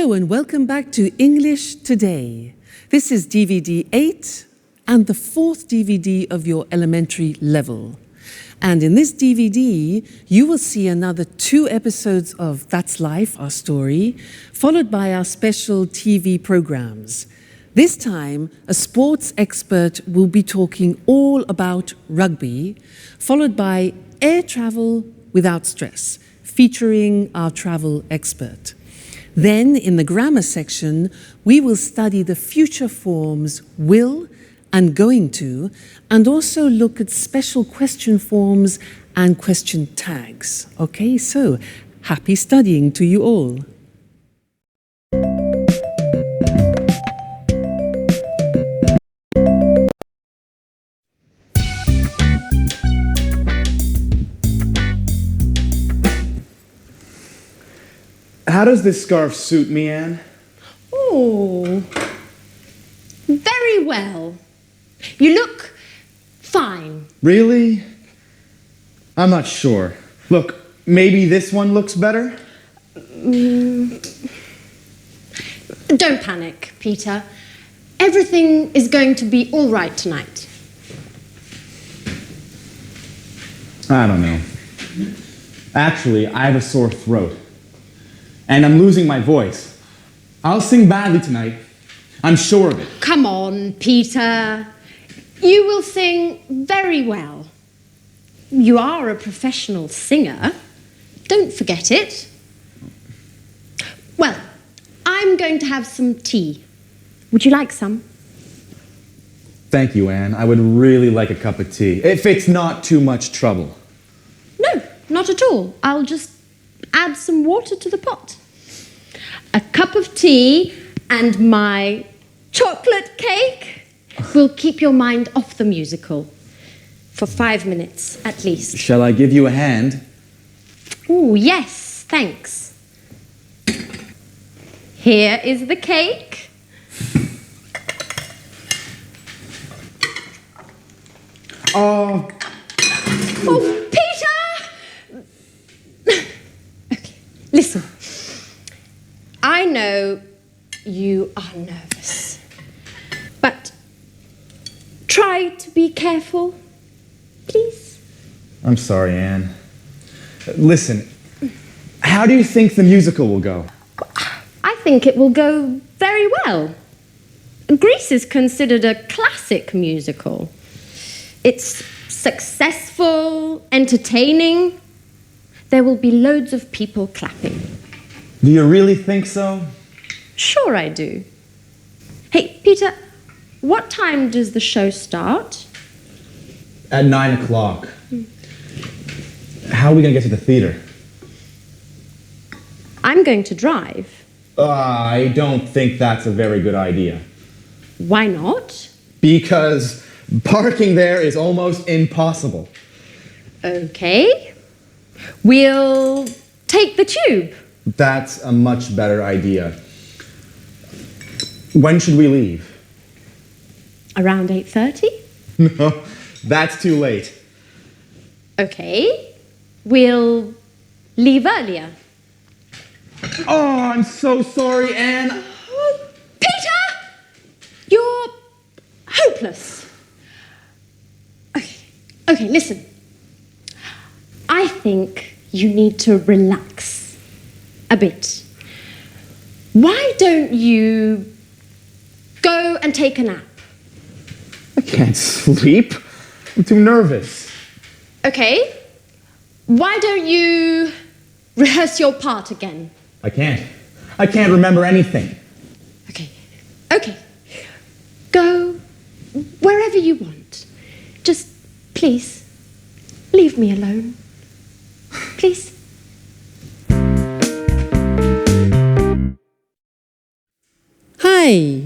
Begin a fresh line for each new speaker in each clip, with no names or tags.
Hello and welcome back to English Today. This is DVD 8 and the fourth DVD of your elementary level. And in this DVD, you will see another 2 episodes of That's Life, our story, followed by our special TV programs. This time, a sports expert will be talking all about rugby, followed by air travel without stress, featuring our travel expert. Then, in the grammar section, we will study the future forms will and going to, and also look at special question forms and question tags. Okay, so happy studying to you all.
How does this scarf suit me, Anne?
Oh, very well. You look fine.
Really? I'm not sure. Look, maybe this one looks better?
Don't panic, Peter. Everything is going to be all right tonight.
I don't know. Actually, I have a sore throat. And I'm losing my voice. I'll sing badly tonight. I'm sure of it.
Come on, Peter. You will sing very well. You are a professional singer. Don't forget it. Well, I'm going to have some tea. Would you like some?
Thank you, Anne. I would really like a cup of tea, if it's not too much trouble.
No, not at all. I'll just add some water to the pot. A cup of tea and my chocolate cake will keep your mind off the musical for 5 minutes at least.
Shall I give you a hand?
Oh, yes, thanks. Here is the cake.
Oh,
Peter! Okay, listen. I know you are nervous, but try to be careful, please.
I'm sorry, Anne. Listen, how do you think the musical will go?
I think it will go very well. Grease is considered a classic musical. It's successful, entertaining. There will be loads of people clapping.
Do you really think so?
Sure I do. Hey, Peter, what time does the show start?
At 9 o'clock. How are we going to get to the theater?
I'm going to drive.
I don't think that's a very good idea.
Why not?
Because parking there is almost impossible.
Okay. We'll take the tube.
That's a much better idea. When should we leave?
Around 8:30?
No, that's too late.
Okay. We'll leave earlier.
Oh, I'm so sorry, Anne.
Oh, Peter! You're hopeless. Okay, listen. I think you need to relax a bit. Why don't you go and take a nap?
I can't sleep. I'm too nervous.
Okay. Why don't you rehearse your part again?
I can't remember anything.
Okay. Go wherever you want. Just, please, leave me alone. Please.
Hi,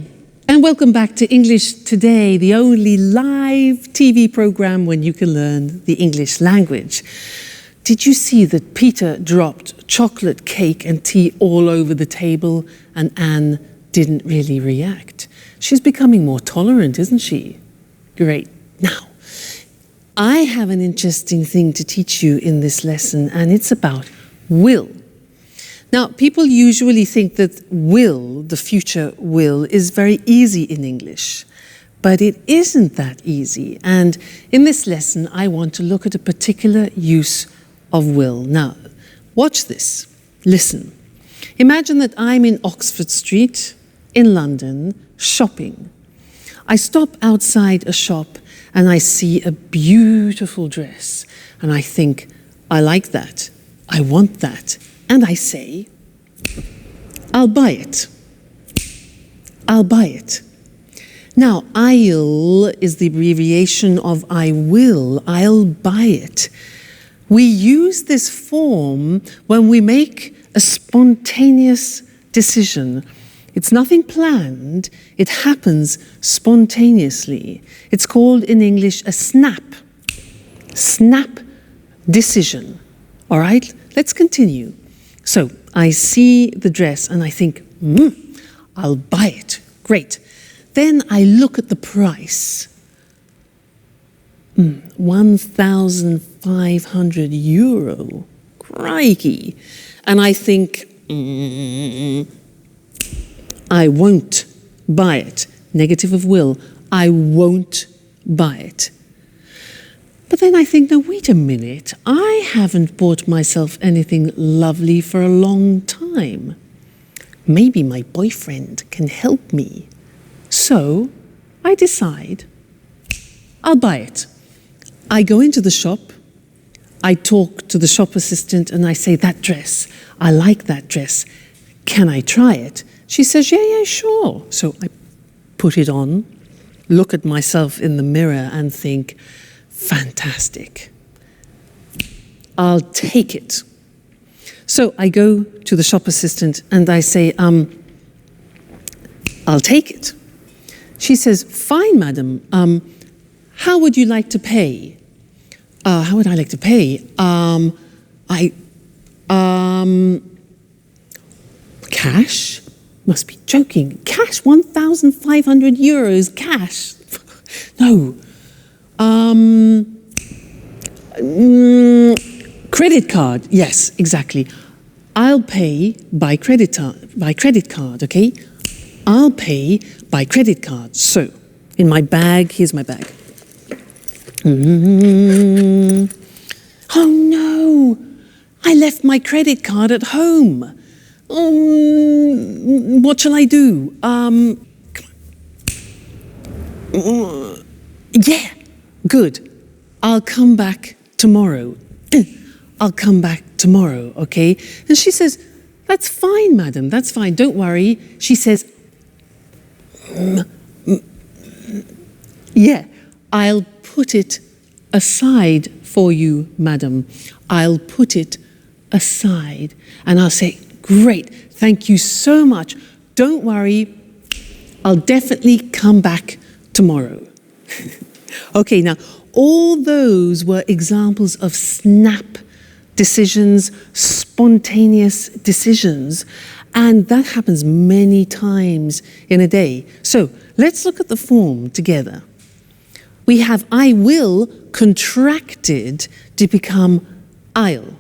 and welcome back to English Today, the only live TV program when you can learn the English language. Did you see that Peter dropped chocolate cake and tea all over the table and Anne didn't really react? She's becoming more tolerant, isn't she? Great. Now, I have an interesting thing to teach you in this lesson, and it's about will. Now, people usually think that will, the future will, is very easy in English. But it isn't that easy. And in this lesson, I want to look at a particular use of will. Now, watch this. Listen. Imagine that I'm in Oxford Street in London shopping. I stop outside a shop and I see a beautiful dress. And I think, I like that. I want that. And I say, I'll buy it. I'll buy it. Now, I'll is the abbreviation of I will. I'll buy it. We use this form when we make a spontaneous decision. It's nothing planned. It happens spontaneously. It's called in English a snap. Snap decision. All right? Let's continue. So I see the dress and I think, I'll buy it. Great. Then I look at the price. 1,500 euro. Crikey. And I think, I won't buy it. Negative of will. I won't buy it. But then I think, no, wait a minute. I haven't bought myself anything lovely for a long time. Maybe my boyfriend can help me. So I decide I'll buy it. I go into the shop. I talk to the shop assistant and I say, that dress, I like that dress. Can I try it? She says, yeah, sure. So I put it on, look at myself in the mirror and think, fantastic. I'll take it. So I go to the shop assistant and I say, I'll take it. She says, fine, madam. How would you like to pay? How would I like to pay? Cash? Must be joking. Cash, 1,500 euros, cash. No. Credit card. Yes, exactly. I'll pay by credit card, okay? I'll pay by credit card. So, in my bag, here's my bag. Oh no! I left my credit card at home. What shall I do? Yeah, good. I'll come back tomorrow. I'll come back tomorrow, okay? And she says, that's fine, madam, that's fine, don't worry. She says, yeah, I'll put it aside for you, madam. I'll put it aside. And I'll say, great, thank you so much. Don't worry, I'll definitely come back tomorrow. Okay, now, all those were examples of snap decisions, spontaneous decisions, and that happens many times in a day. So let's look at the form together. We have I will contracted to become I'll.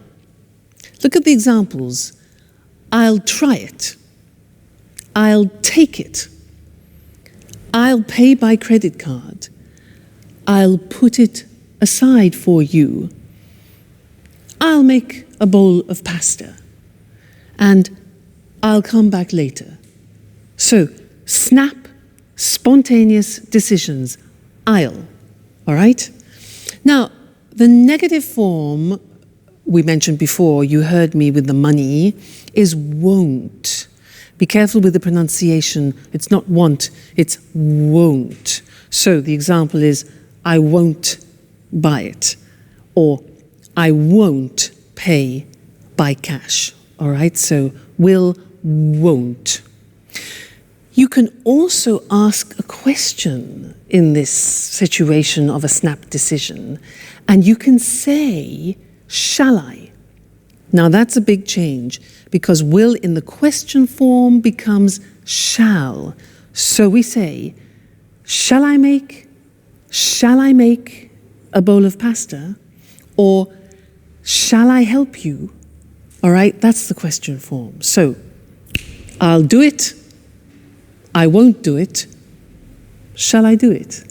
Look at the examples. I'll try it. I'll take it. I'll pay by credit card. I'll put it aside for you. I'll make a bowl of pasta. And I'll come back later. So, snap, spontaneous decisions. I'll. All right? Now, the negative form we mentioned before, you heard me with the money, is won't. Be careful with the pronunciation. It's not want, it's won't. So the example is, I won't buy it. Or, I won't pay by cash. All right? So, will, won't. You can also ask a question in this situation of a snap decision, and you can say, shall I? Now that's a big change, because will in the question form becomes shall. So we say, shall I make a bowl of pasta? Or shall I help you? All right, that's the question form. So, I'll do it, I won't do it, shall I do it?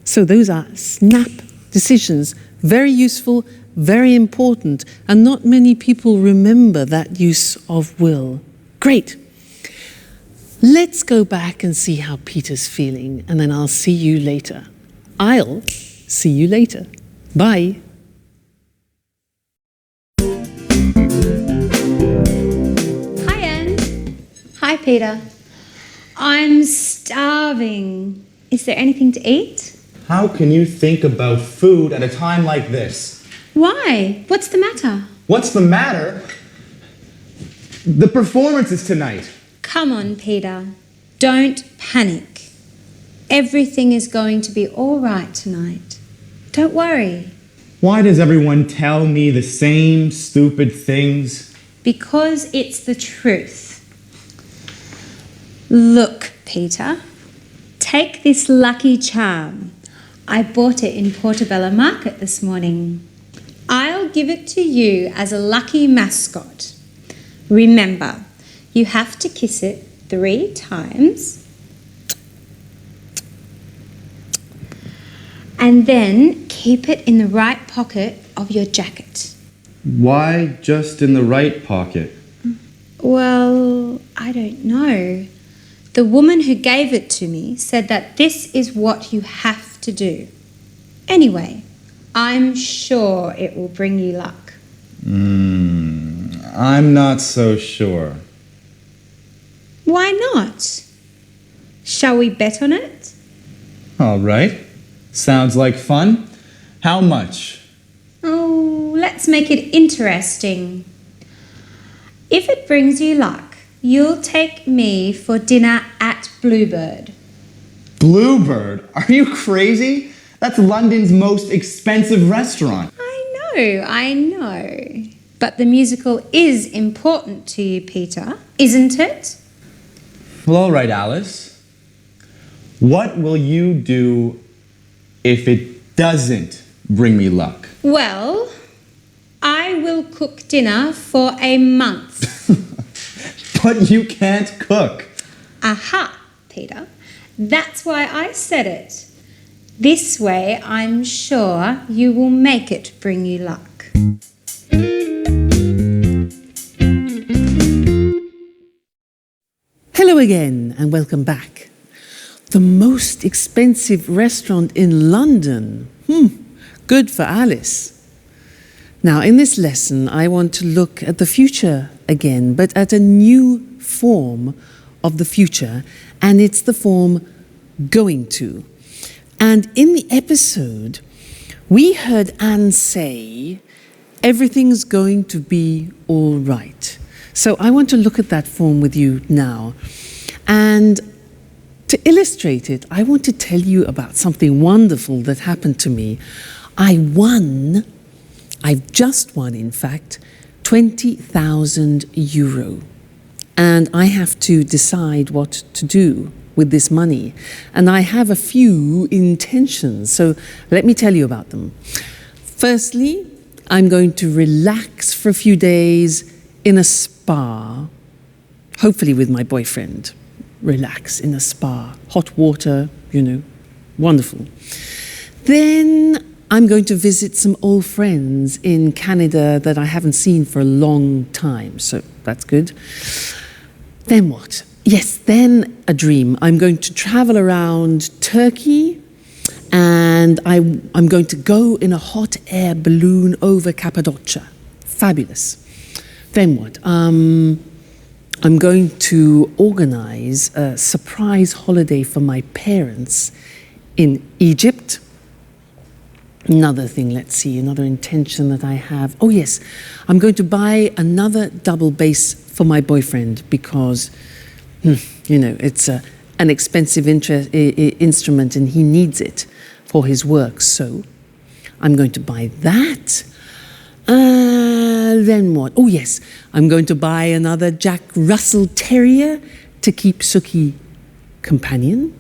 So those are snap decisions, very useful, very important, and not many people remember that use of will. Great. Let's go back and see how Peter's feeling, and then I'll see you later. I'll see you later. Bye.
Hi, Anne. Hi, Peter. I'm starving. Is there anything to eat?
How can you think about food at a time like this?
Why? What's the matter?
What's the matter? The performance is tonight.
Come on, Peter. Don't panic. Everything is going to be all right tonight. Don't worry.
Why does everyone tell me the same stupid things?
Because it's the truth. Look, Peter. Take this lucky charm. I bought it in Portobello Market this morning. I'll give it to you as a lucky mascot. Remember, you have to kiss it 3 times. And then keep it in the right pocket of your jacket.
Why just in the right pocket?
Well, I don't know. The woman who gave it to me said that this is what you have to do. Anyway, I'm sure it will bring you luck.
I'm not so sure.
Why not? Shall we bet on it?
All right. Sounds like fun. How much?
Oh, let's make it interesting. If it brings you luck, you'll take me for dinner at Bluebird.
Bluebird? Are you crazy? That's London's most expensive restaurant.
I know. But the musical is important to you, Peter, isn't it?
Well, all right, Alice. What will you do if it doesn't bring me luck?
Well, I will cook dinner for a month.
But you can't cook.
Aha, Peter. That's why I said it. This way, I'm sure you will make it bring you luck.
Hello again and welcome back. The most expensive restaurant in London. Good for Alice. Now, in this lesson, I want to look at the future again, but at a new form of the future, and it's the form going to. And in the episode, we heard Anne say, everything's going to be all right. So I want to look at that form with you now. And to illustrate it, I want to tell you about something wonderful that happened to me. I've just won, in fact, 20,000 euro. And I have to decide what to do with this money. And I have a few intentions, so let me tell you about them. Firstly, I'm going to relax for a few days in a spa, hopefully with my boyfriend. Relax in a spa, hot water, wonderful. Then I'm going to visit some old friends in Canada that I haven't seen for a long time, so that's good. Then what? Yes, then a dream. I'm going to travel around Turkey and I'm going to go in a hot air balloon over Cappadocia. Fabulous. Then what? I'm going to organize a surprise holiday for my parents in Egypt. Another thing, let's see, another intention that I have. Oh yes, I'm going to buy another double bass for my boyfriend because it's an expensive instrument and he needs it for his work. So I'm going to buy that. Then what? Oh yes, I'm going to buy another Jack Russell Terrier to keep Suki companion.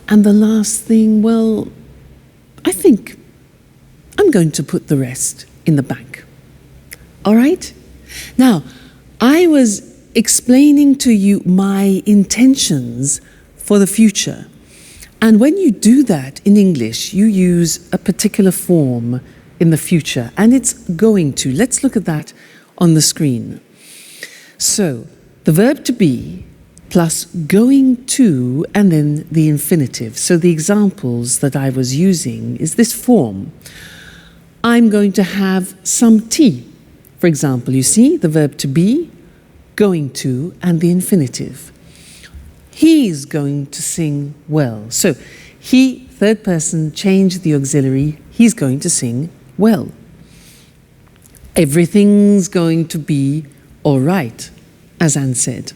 And the last thing, well, I think I'm going to put the rest in the bank. All right? Now, I was explaining to you my intentions for the future. And when you do that in English, you use a particular form in the future, and it's going to. Let's look at that on the screen. So, the verb to be plus going to and then the infinitive. So the examples that I was using is this form. I'm going to have some tea. For example, you see the verb to be, going to, and the infinitive. He's going to sing well. So he, third person, changed the auxiliary. He's going to sing well. Everything's going to be all right, as Anne said.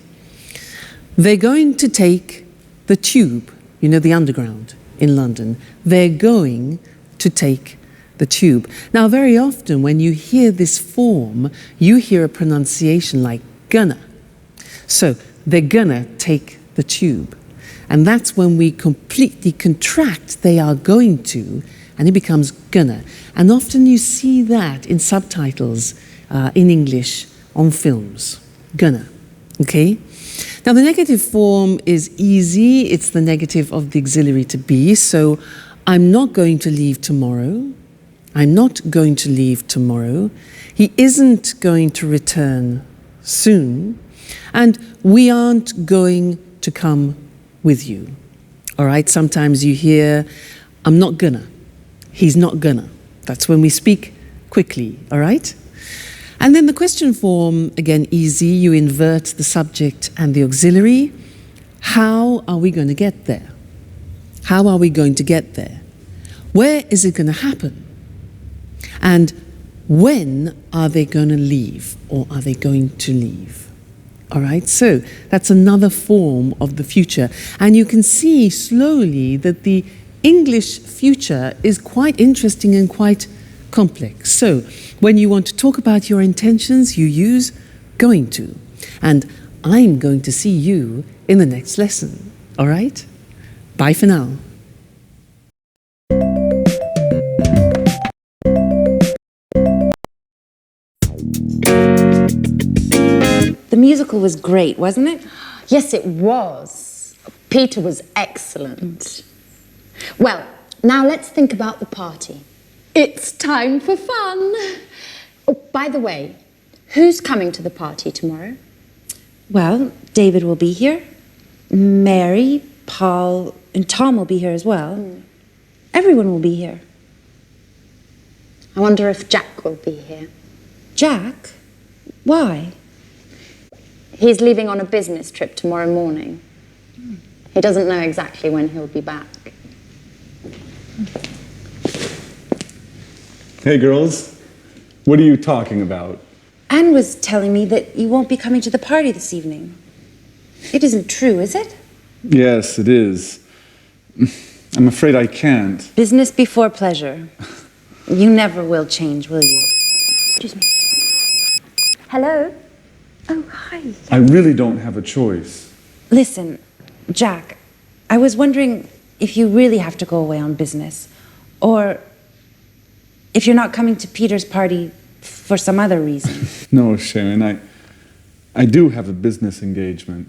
They're going to take the tube, you know, the underground in London. They're going to take the tube. Now, very often when you hear this form, you hear a pronunciation like gonna. So they're gonna take the tube. And that's when we completely contract they are going to, and it becomes gonna. And often you see that in subtitles in English on films. Gonna, okay? Now the negative form is easy. It's the negative of the auxiliary to be. So I'm not going to leave tomorrow. I'm not going to leave tomorrow. He isn't going to return soon. And we aren't going to come with you. All right? Sometimes you hear, I'm not gonna. He's not gonna. That's when we speak quickly. All right? And then the question form, again, easy. You invert the subject and the auxiliary. How are we going to get there? How are we going to get there? Where is it going to happen? And when are they going to leave, or are they going to leave? All right, so that's another form of the future. And you can see slowly that the English future is quite interesting and quite complex. So when you want to talk about your intentions, you use going to. And I'm going to see you in the next lesson. All right? Bye for now.
The musical was great, wasn't it?
Yes, it was. Peter was excellent. Well, now let's think about the party. It's time for fun. Oh, by the way, who's coming to the party tomorrow?
Well, David will be here. Mary, Paul, and Tom will be here as well. Everyone will be here.
I wonder if Jack will be here.
Jack? Why?
He's leaving on a business trip tomorrow morning. He doesn't know exactly when he'll be back.
Hey, girls. What are you talking about?
Anne was telling me that you won't be coming to the party this evening. It isn't true, is it?
Yes, it is. I'm afraid I can't.
Business before pleasure. You never will change, will you?
Excuse me. Hello?
Oh, hi.
I really don't have a choice.
Listen, Jack, I was wondering if you really have to go away on business, or if you're not coming to Peter's party for some other reason.
No, Sharon, I do have a business engagement.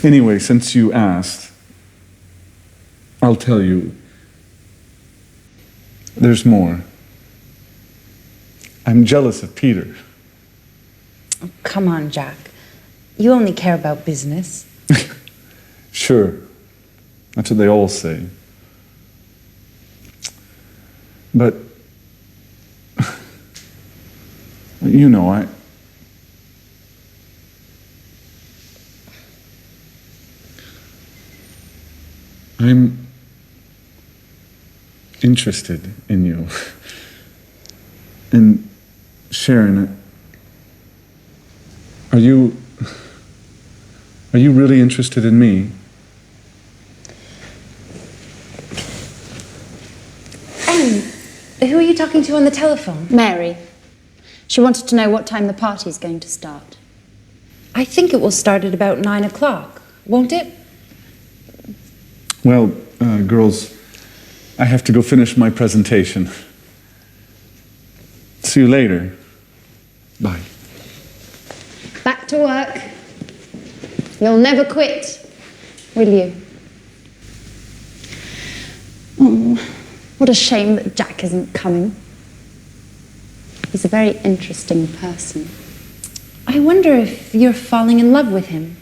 Anyway, since you asked, I'll tell you. There's more. I'm jealous of Peter.
Oh, come on, Jack. You only care about business.
Sure. That's what they all say. But, you know, I'm interested in you. And Sharon, are you really interested in me?
Anne, who are you talking to on the telephone?
Mary. She wanted to know what time the party's going to start.
I think it will start at about 9 o'clock, won't it?
Well, girls, I have to go finish my presentation. See you later. Bye.
Back to work. You'll never quit, will you? Oh, what a shame that Jack isn't coming. He's a very interesting person.
I wonder if you're falling in love with him.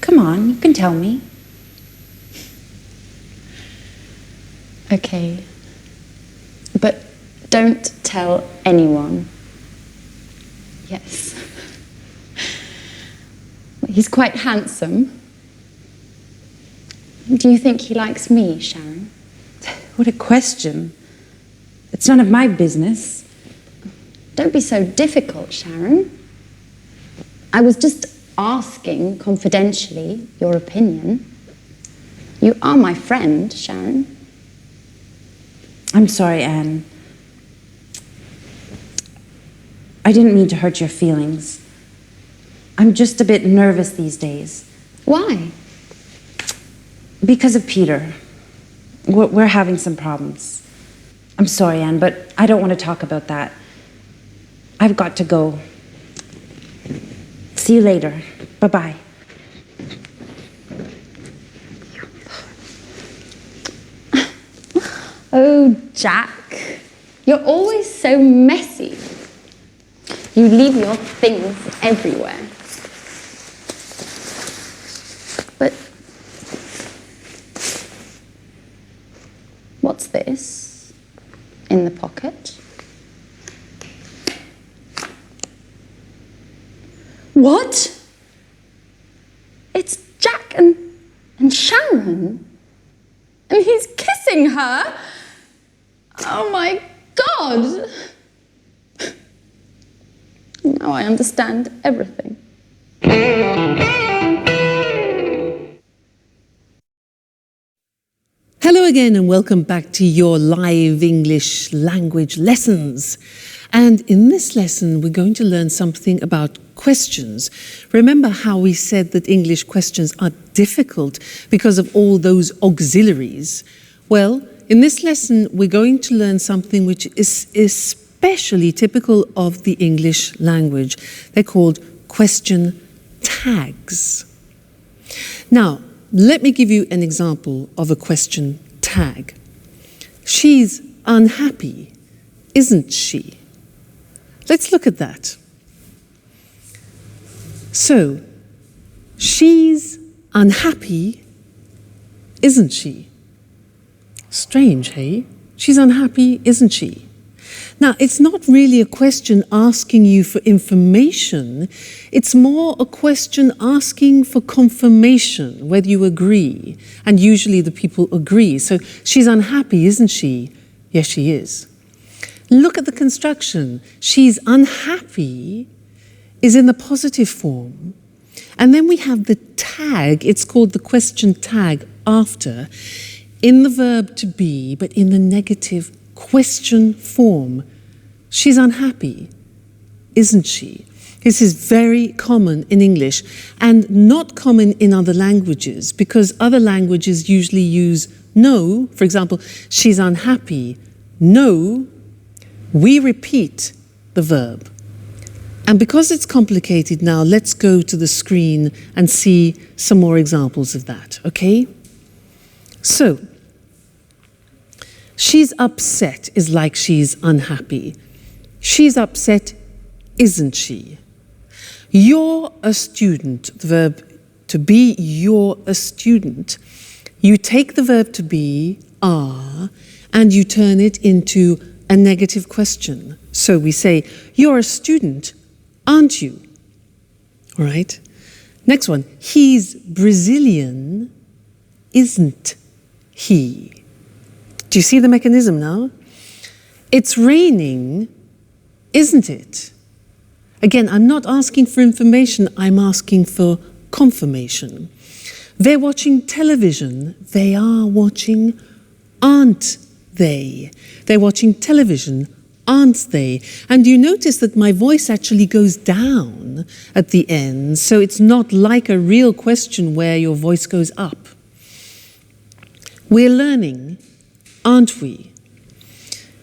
Come on, you can tell me.
Okay. But don't tell anyone. Yes. He's quite handsome. Do you think he likes me, Sharon?
What a question. It's none of my business.
Don't be so difficult, Sharon. I was just asking confidentially your opinion. You are my friend, Sharon.
I'm sorry, Anne. I didn't mean to hurt your feelings. I'm just a bit nervous these days.
Why?
Because of Peter. We're having some problems. I'm sorry, Anne, but I don't want to talk about that. I've got to go. See you later. Bye-bye.
Oh, Jack, you're always so messy. You leave your things everywhere. But what's this in the pocket? What? It's Jack and Sharon. And he's kissing her. Oh my God. Now I understand everything.
Hello again and welcome back to your live English language lessons. And in this lesson, we're going to learn something about questions. Remember how we said that English questions are difficult because of all those auxiliaries? Well, in this lesson, we're going to learn something which is especially typical of the English language. They're called question tags. Now, let me give you an example of a question tag. She's unhappy, isn't she? Let's look at that. So, she's unhappy, isn't she? Strange, hey? She's unhappy, isn't she? Now, it's not really a question asking you for information. It's more a question asking for confirmation, whether you agree. And usually the people agree. So she's unhappy, isn't she? Yes, she is. Look at the construction. She's unhappy is in the positive form. And then we have the tag. It's called the question tag after, in the verb to be, but in the negative question form. She's unhappy, isn't she? This is very common in English and not common in other languages because other languages usually use no. For example, she's unhappy. No, we repeat the verb. And because it's complicated now, let's go to the screen and see some more examples of that, okay? So, she's upset is like she's unhappy. She's upset, isn't she? You're a student, the verb to be, you're a student. You take the verb to be, are, and you turn it into a negative question. So we say, you're a student, aren't you? All right. Next one, he's Brazilian, isn't he? Do you see the mechanism now? It's raining, isn't it? Again, I'm not asking for information, I'm asking for confirmation. They're watching television. They are watching, aren't they? They're watching television, aren't they? And you notice that my voice actually goes down at the end, so it's not like a real question where your voice goes up. We're learning, aren't we?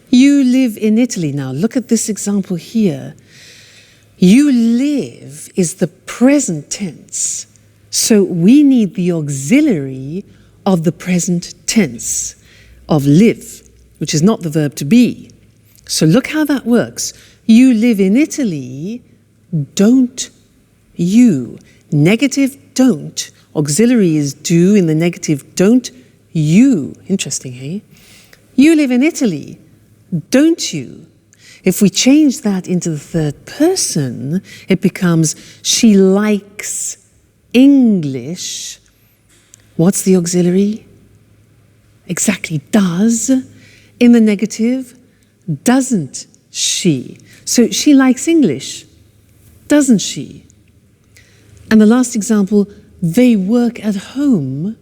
You live in Italy now. Look at this example here. You live is the present tense. So we need the auxiliary of the present tense of live, which is not the verb to be. So look how that works. You live in Italy, don't you. Negative don't. Auxiliary is do in the negative don't you. Interesting, hey? You live in Italy, don't you? If we change that into the third person, it becomes she likes English. What's the auxiliary? Exactly, does. In the negative, doesn't she? So she likes English, doesn't she? And the last example, they work at home,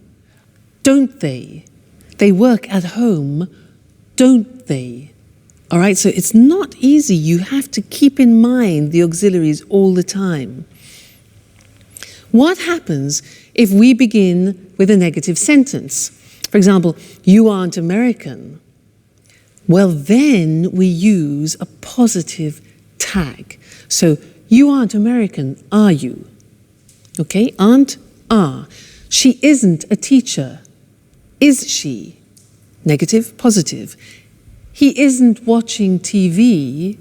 don't they? They work at home, don't they? All right, so it's not easy. You have to keep in mind the auxiliaries all the time. What happens if we begin with a negative sentence? For example, you aren't American. Well, then we use a positive tag. So, you aren't American, are you? Okay, aren't, are. She isn't a teacher. Is she? Negative, positive. He isn't watching TV.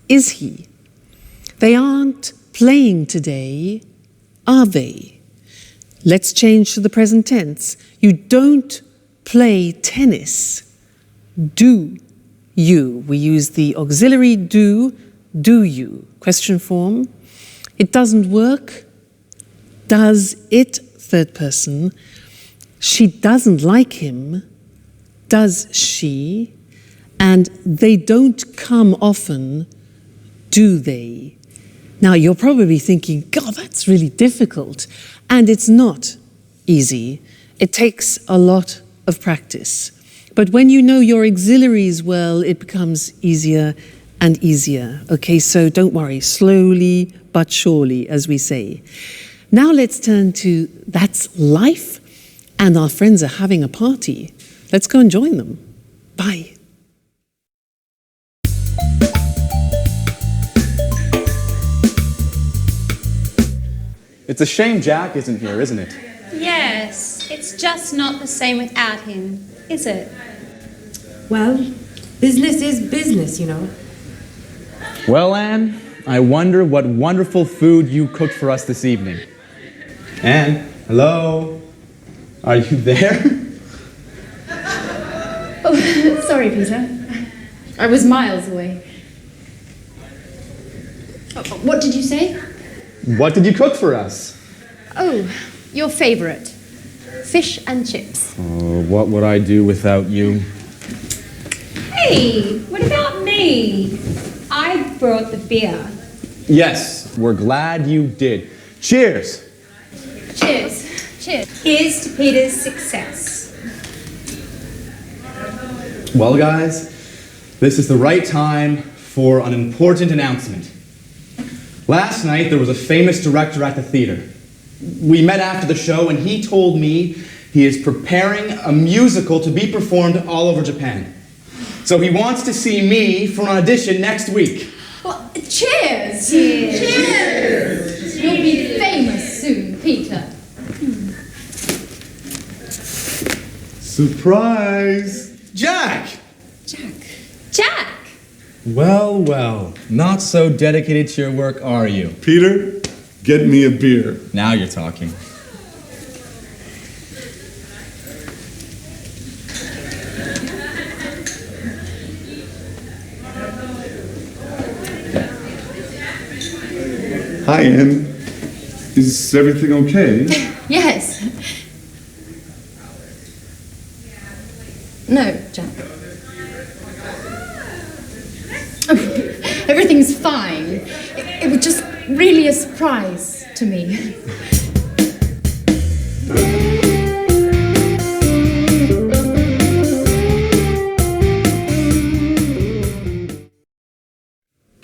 Is he? They aren't playing today. Are they? Let's change to the present tense. You don't play tennis. Do you? We use the auxiliary do you? Question form. It doesn't work. Does it? Third person. She doesn't like him. Does she? And they don't come often. Do they? Now, you're probably thinking, God, that's really difficult. And it's not easy. It takes a lot of practice. But when you know your auxiliaries well, it becomes easier and easier. Okay, so don't worry, slowly but surely, as we say. Now let's turn to that's life, and our friends are having a party. Let's go and join them. Bye.
It's a shame Jack isn't here, isn't it?
Yes, it's just not the same without him, is it?
Well, business is business, you know.
Well, Anne, I wonder what wonderful food you cooked for us this evening. Anne, hello? Are you there?
Oh, sorry, Peter. I was miles away. What did you say?
What did you cook for us?
Oh, your favorite. Fish and chips.
Oh, what would I do without you?
Hey, what about me? I brought the beer.
Yes, we're glad you did. Cheers!
Cheers. Cheers. Here's to Peter's success.
Well, guys, this is the right time for an important announcement. Last night, there was a famous director at the theater. We met after the show, and he told me he is preparing a musical to be performed all over Japan. So he wants to see me for an audition next week.
Well, cheers!
Cheers.
Cheers! You'll be famous soon, Peter.
Surprise! Jack!
Jack!
Well, well, not so dedicated to your work, are you?
Peter, get me a beer.
Now you're talking.
Hi, Anne. Is everything okay?
Yes. No, Jack. Everything's fine. It was just really a surprise to me.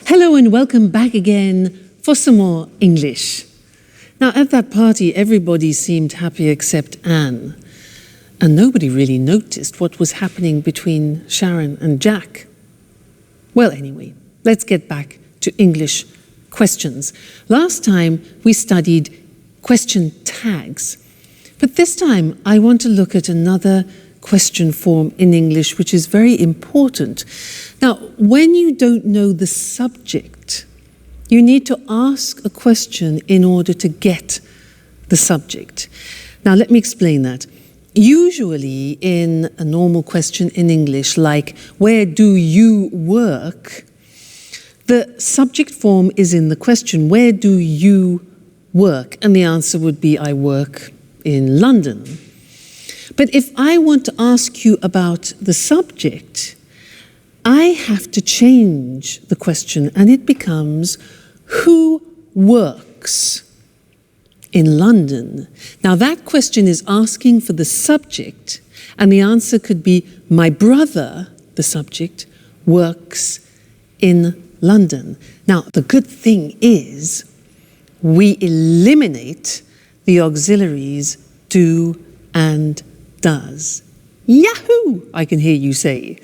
Hello and welcome back again for some more English. Now, at that party, everybody seemed happy except Anne. And nobody really noticed what was happening between Sharon and Jack. Well, anyway, let's get back to English questions. Last time we studied question tags, but this time I want to look at another question form in English which is very important. Now, when you don't know the subject, you need to ask a question in order to get the subject. Now, let me explain that. Usually in a normal question in English, like, where do you work? The subject form is in the question, where do you work? And the answer would be, I work in London. But if I want to ask you about the subject, I have to change the question and it becomes, who works in London? Now that question is asking for the subject, and the answer could be, my brother, the subject, works in London. Now the good thing is we eliminate the auxiliaries do and does. Yahoo! I can hear you say.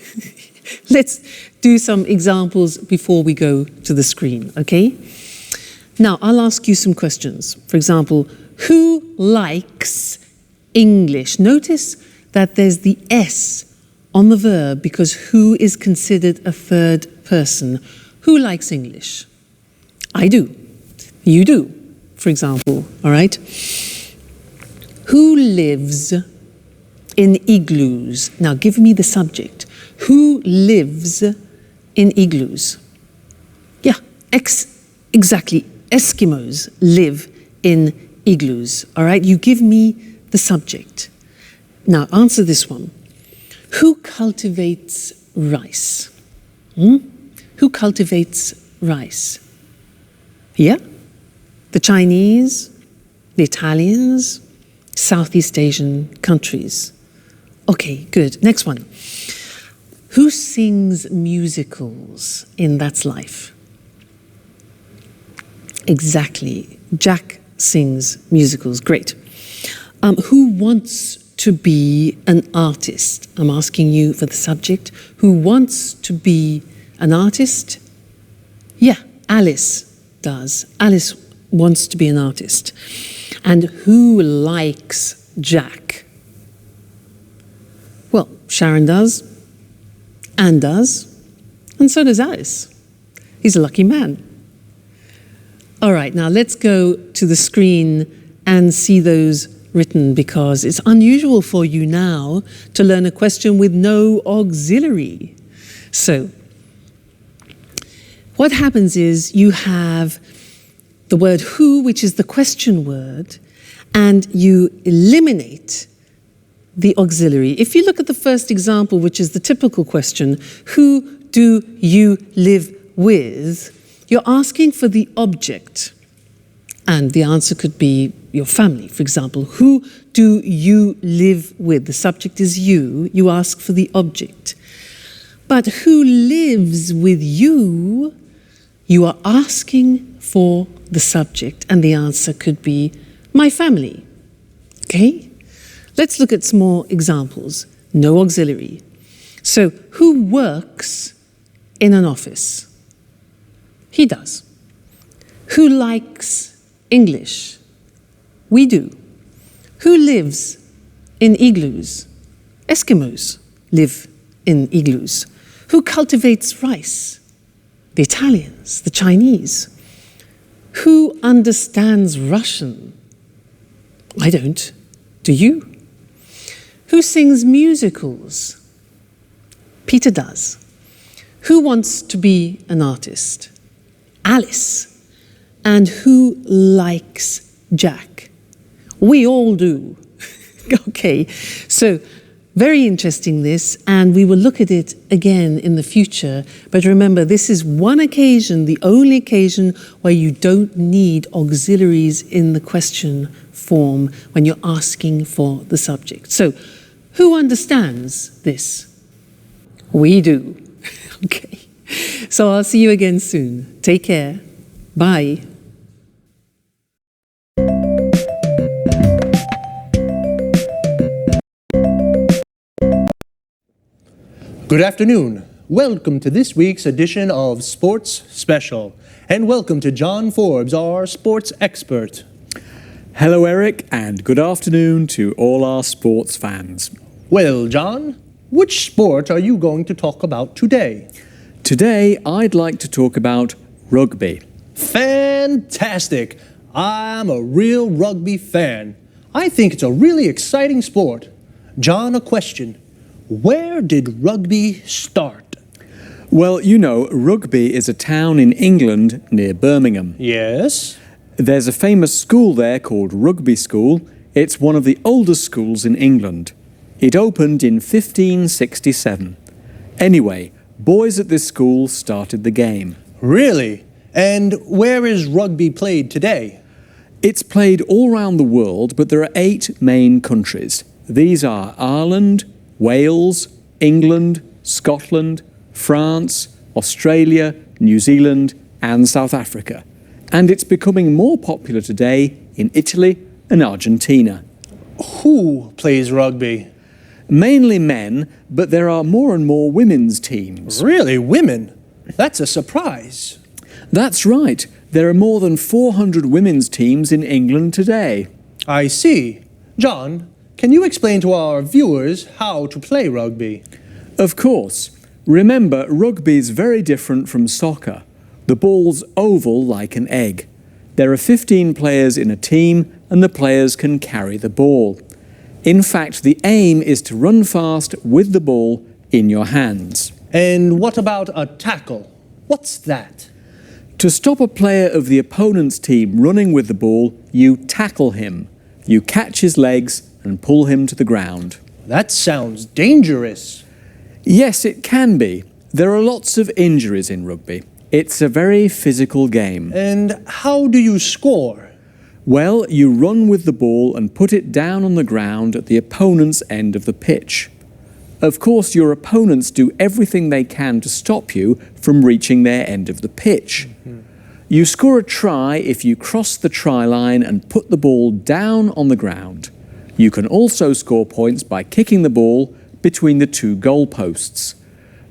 Let's do some examples before we go to the screen, okay? Now, I'll ask you some questions. For example, who likes English? Notice that there's the S on the verb because who is considered a third person. Who likes English? I do. You do, for example, all right? Who lives in igloos? Now, give me the subject. Who lives in igloos? Yeah, exactly. Eskimos live in igloos, all right? You give me the subject. Now, answer this one. Who cultivates rice? Who cultivates rice? Yeah? The Chinese, the Italians, Southeast Asian countries. Okay, good. Next one. Who sings musicals in That's Life? Exactly. Jack sings musicals. Great. Who wants to be an artist? I'm asking you for the subject. Who wants to be an artist? Yeah, Alice does. Alice wants to be an artist. And who likes Jack? Well, Sharon does, Anne does, and so does Alice. He's a lucky man. All right, now let's go to the screen and see those written because it's unusual for you now to learn a question with no auxiliary. So, what happens is you have the word who, which is the question word, and you eliminate the auxiliary. If you look at the first example, which is the typical question, who do you live with? You're asking for the object, and the answer could be your family, for example. Who do you live with? The subject is you. You ask for the object. But who lives with you? You are asking for the subject, and the answer could be my family. Okay? Let's look at some more examples. No auxiliary. So, who works in an office? He does. Who likes English? We do. Who lives in igloos? Eskimos live in igloos. Who cultivates rice? The Italians, the Chinese. Who understands Russian? I don't. Do you? Who sings musicals? Peter does. Who wants to be an artist? Alice. And who likes Jack? We all do. Okay, so very interesting this, and we will look at it again in the future. But remember, this is one occasion, the only occasion where you don't need auxiliaries in the question form when you're asking for the subject. So, who understands this? We do. Okay. So I'll see you again soon. Take care. Bye.
Good afternoon. Welcome to this week's edition of Sports Special. And welcome to John Forbes, our sports expert.
Hello, Eric, and good afternoon to all our sports fans.
Well, John, which sport are you going to talk about today?
Today, I'd like to talk about rugby.
Fantastic! I'm a real rugby fan. I think it's a really exciting sport. John, a question. Where did rugby start?
Well, you know, Rugby is a town in England near Birmingham.
Yes?
There's a famous school there called Rugby School. It's one of the oldest schools in England. It opened in 1567. Anyway, boys at this school started the game.
Really? And where is rugby played today?
It's played all around the world, but there are 8 main countries. These are Ireland, Wales, England, Scotland, France, Australia, New Zealand, and South Africa. And it's becoming more popular today in Italy and Argentina.
Who plays rugby?
Mainly men, but there are more and more women's teams.
Really? Women? That's a surprise.
That's right. There are more than 400 women's teams in England today.
I see. John, can you explain to our viewers how to play rugby?
Of course. Remember, rugby is very different from soccer. The ball's oval like an egg. There are 15 players in a team and the players can carry the ball. In fact, the aim is to run fast with the ball in your hands.
And what about a tackle? What's that?
To stop a player of the opponent's team running with the ball, you tackle him. You catch his legs and pull him to the ground.
That sounds dangerous.
Yes, it can be. There are lots of injuries in rugby. It's a very physical game.
And how do you score?
Well, you run with the ball and put it down on the ground at the opponent's end of the pitch. Of course, your opponents do everything they can to stop you from reaching their end of the pitch. You score a try if you cross the try line and put the ball down on the ground. You can also score points by kicking the ball between the 2 goalposts.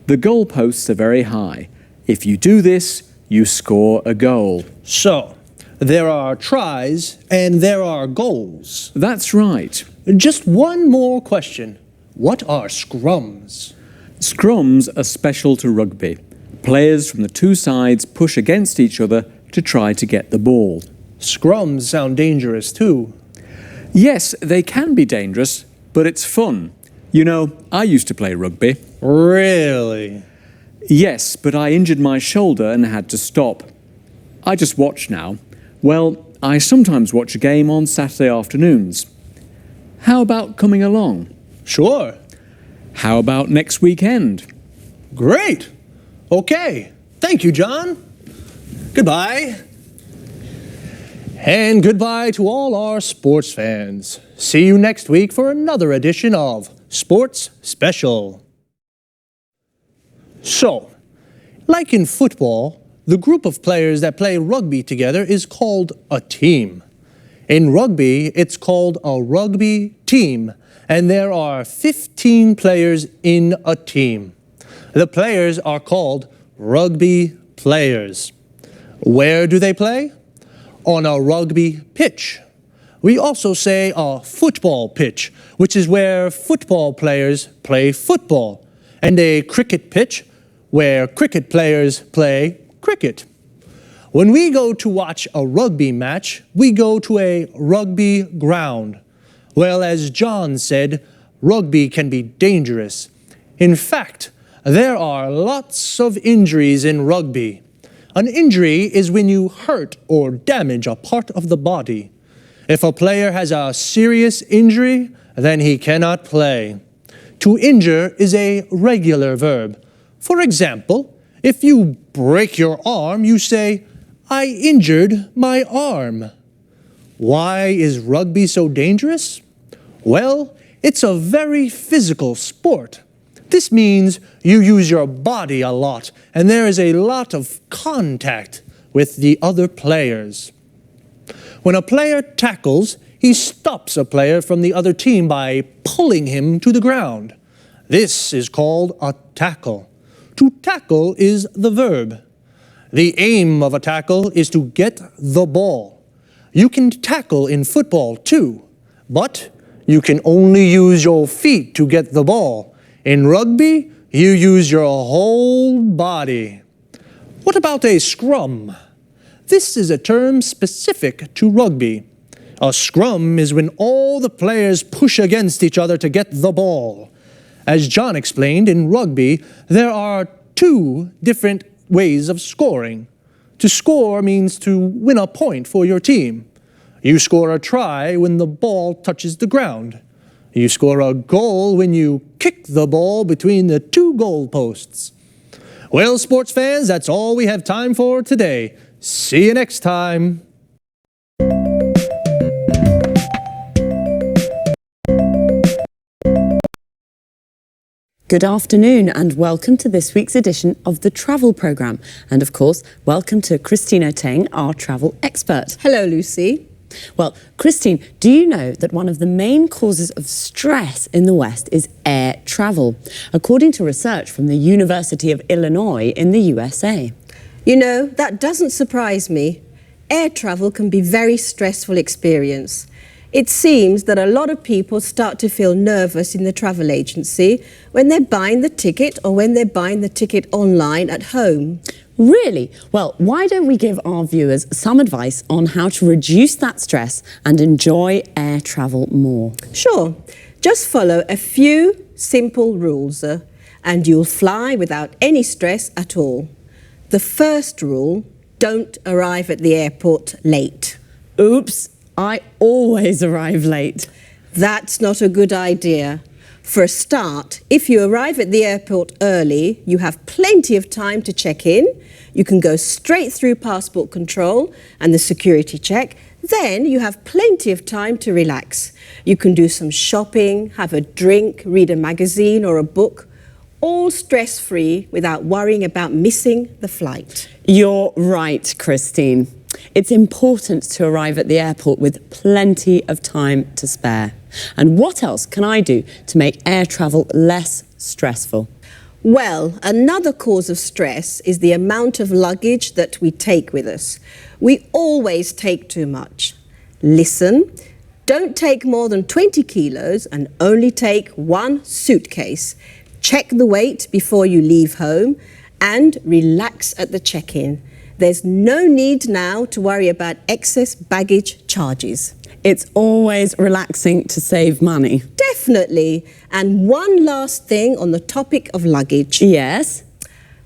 The goalposts are very high. If you do this, you score a goal.
So, there are tries and there are goals.
That's right.
Just one more question. What are scrums?
Scrums are special to rugby. Players from the 2 sides push against each other to try to get the ball.
Scrums sound dangerous too.
Yes, they can be dangerous, but it's fun. You know, I used to play rugby.
Really?
Yes, but I injured my shoulder and had to stop. I just watch now. Well, I sometimes watch a game on Saturday afternoons. How about coming along?
Sure.
How about next weekend?
Great. Okay. Thank you, John. Goodbye. And goodbye to all our sports fans. See you next week for another edition of Sports Special. So, like in football, the group of players that play rugby together is called a team. In rugby, it's called a rugby team, and there are 15 players in a team. The players are called rugby players. Where do they play? On a rugby pitch. We also say a football pitch, which is where football players play football, and a cricket pitch, where cricket players play cricket. When we go to watch a rugby match, we go to a rugby ground. Well, as John said, rugby can be dangerous. In fact, there are lots of injuries in rugby. An injury is when you hurt or damage a part of the body. If a player has a serious injury, then he cannot play. To injure is a regular verb. For example, if you break your arm, you say, "I injured my arm." Why is rugby so dangerous? Well, it's a very physical sport. This means you use your body a lot, and there is a lot of contact with the other players. When a player tackles, he stops a player from the other team by pulling him to the ground. This is called a tackle. To tackle is the verb. The aim of a tackle is to get the ball. You can tackle in football too, but you can only use your feet to get the ball. In rugby, you use your whole body. What about a scrum? This is a term specific to rugby. A scrum is when all the players push against each other to get the ball. As John explained, in rugby, there are two different ways of scoring. To score means to win a point for your team. You score a try when the ball touches the ground. You score a goal when you kick the ball between the two goal posts. Well, sports fans, that's all we have time for today. See you next time.
Good afternoon and welcome to this week's edition of the Travel Programme. And of course, welcome to Christine Oteng, our travel expert.
Hello, Lucy.
Well, Christine, do you know that one of the main causes of stress in the West is air travel, according to research from the University of Illinois in the USA?
You know, that doesn't surprise me. Air travel can be a very stressful experience. It seems that a lot of people start to feel nervous in the travel agency when they're buying the ticket or when they're buying the ticket online at home.
Really? Well, why don't we give our viewers some advice on how to reduce that stress and enjoy air travel more?
Sure. Just follow a few simple rules and you'll fly without any stress at all. The first rule, don't arrive at the airport late.
Oops, I always arrive late.
That's not a good idea. For a start, if you arrive at the airport early, you have plenty of time to check in. You can go straight through passport control and the security check. Then you have plenty of time to relax. You can do some shopping, have a drink, read a magazine or a book, all stress-free without worrying about missing the flight.
You're right, Christine. It's important to arrive at the airport with plenty of time to spare. And what else can I do to make air travel less stressful?
Well, another cause of stress is the amount of luggage that we take with us. We always take too much. Listen, don't take more than 20 kilos and only take one suitcase. Check the weight before you leave home and relax at the check-in. There's no need now to worry about excess baggage charges.
It's always relaxing to save money.
Definitely. And one last thing on the topic of luggage.
Yes?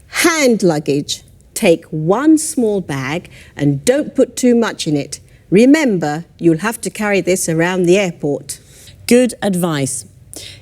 Hand luggage. Take one small bag and don't put too much in it. Remember, you'll have to carry this around the airport.
Good advice.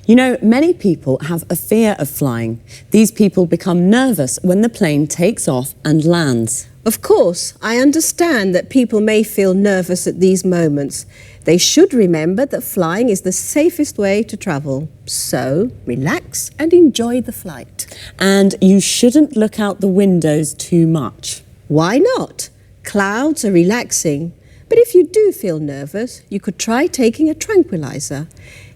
You know, many people have a fear of flying. These people become nervous when the plane takes off and lands.
Of course, I understand that people may feel nervous at these moments. They should remember that flying is the safest way to travel. So, relax and enjoy the flight.
And you shouldn't look out the windows too much.
Why not? Clouds are relaxing. But if you do feel nervous, you could try taking a tranquilizer.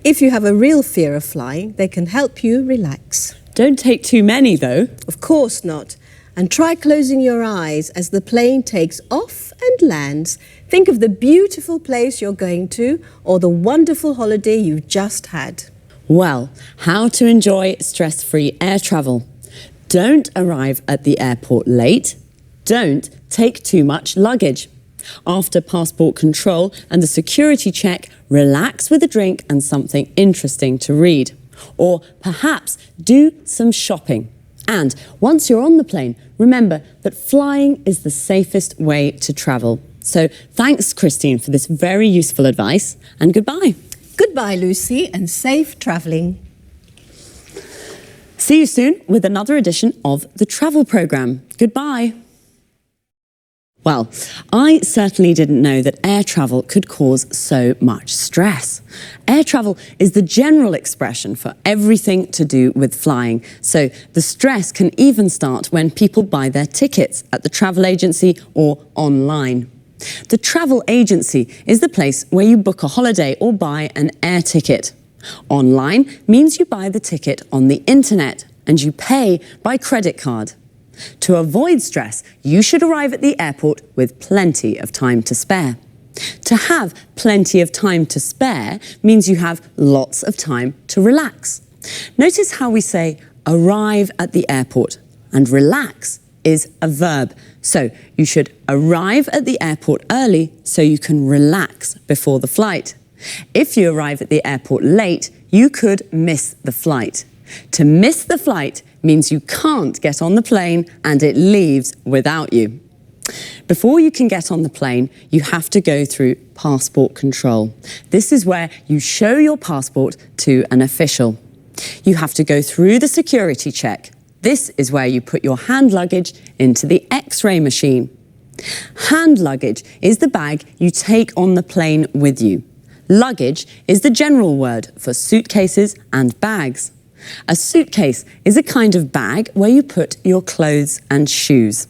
If you have a real fear of flying, they can help you relax.
Don't take too many, though.
Of course not. And try closing your eyes as the plane takes off and lands. Think of the beautiful place you're going to or the wonderful holiday you've just had.
Well, how to enjoy stress-free air travel. Don't arrive at the airport late. Don't take too much luggage. After passport control and the security check, relax with a drink and something interesting to read. Or perhaps do some shopping. And once you're on the plane, remember that flying is the safest way to travel. So thanks, Christine, for this very useful advice, and goodbye.
Goodbye, Lucy, and safe travelling.
See you soon with another edition of the Travel Programme. Goodbye. Well, I certainly didn't know that air travel could cause so much stress. Air travel is the general expression for everything to do with flying. So the stress can even start when people buy their tickets at the travel agency or online. The travel agency is the place where you book a holiday or buy an air ticket. Online means you buy the ticket on the internet and you pay by credit card. To avoid stress, you should arrive at the airport with plenty of time to spare. To have plenty of time to spare means you have lots of time to relax. Notice how we say arrive at the airport, and relax is a verb. So you should arrive at the airport early so you can relax before the flight. If you arrive at the airport late, you could miss the flight. To miss the flight means you can't get on the plane and it leaves without you. Before you can get on the plane, you have to go through passport control. This is where you show your passport to an official. You have to go through the security check. This is where you put your hand luggage into the X-ray machine. Hand luggage is the bag you take on the plane with you. Luggage is the general word for suitcases and bags. A suitcase is a kind of bag where you put your clothes and shoes.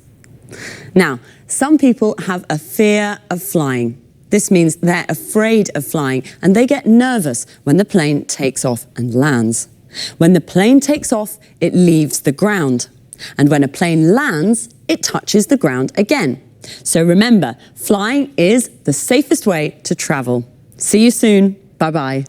Now, some people have a fear of flying. This means they're afraid of flying and they get nervous when the plane takes off and lands. When the plane takes off, it leaves the ground. And when a plane lands, it touches the ground again. So remember, flying is the safest way to travel. See you soon. Bye-bye.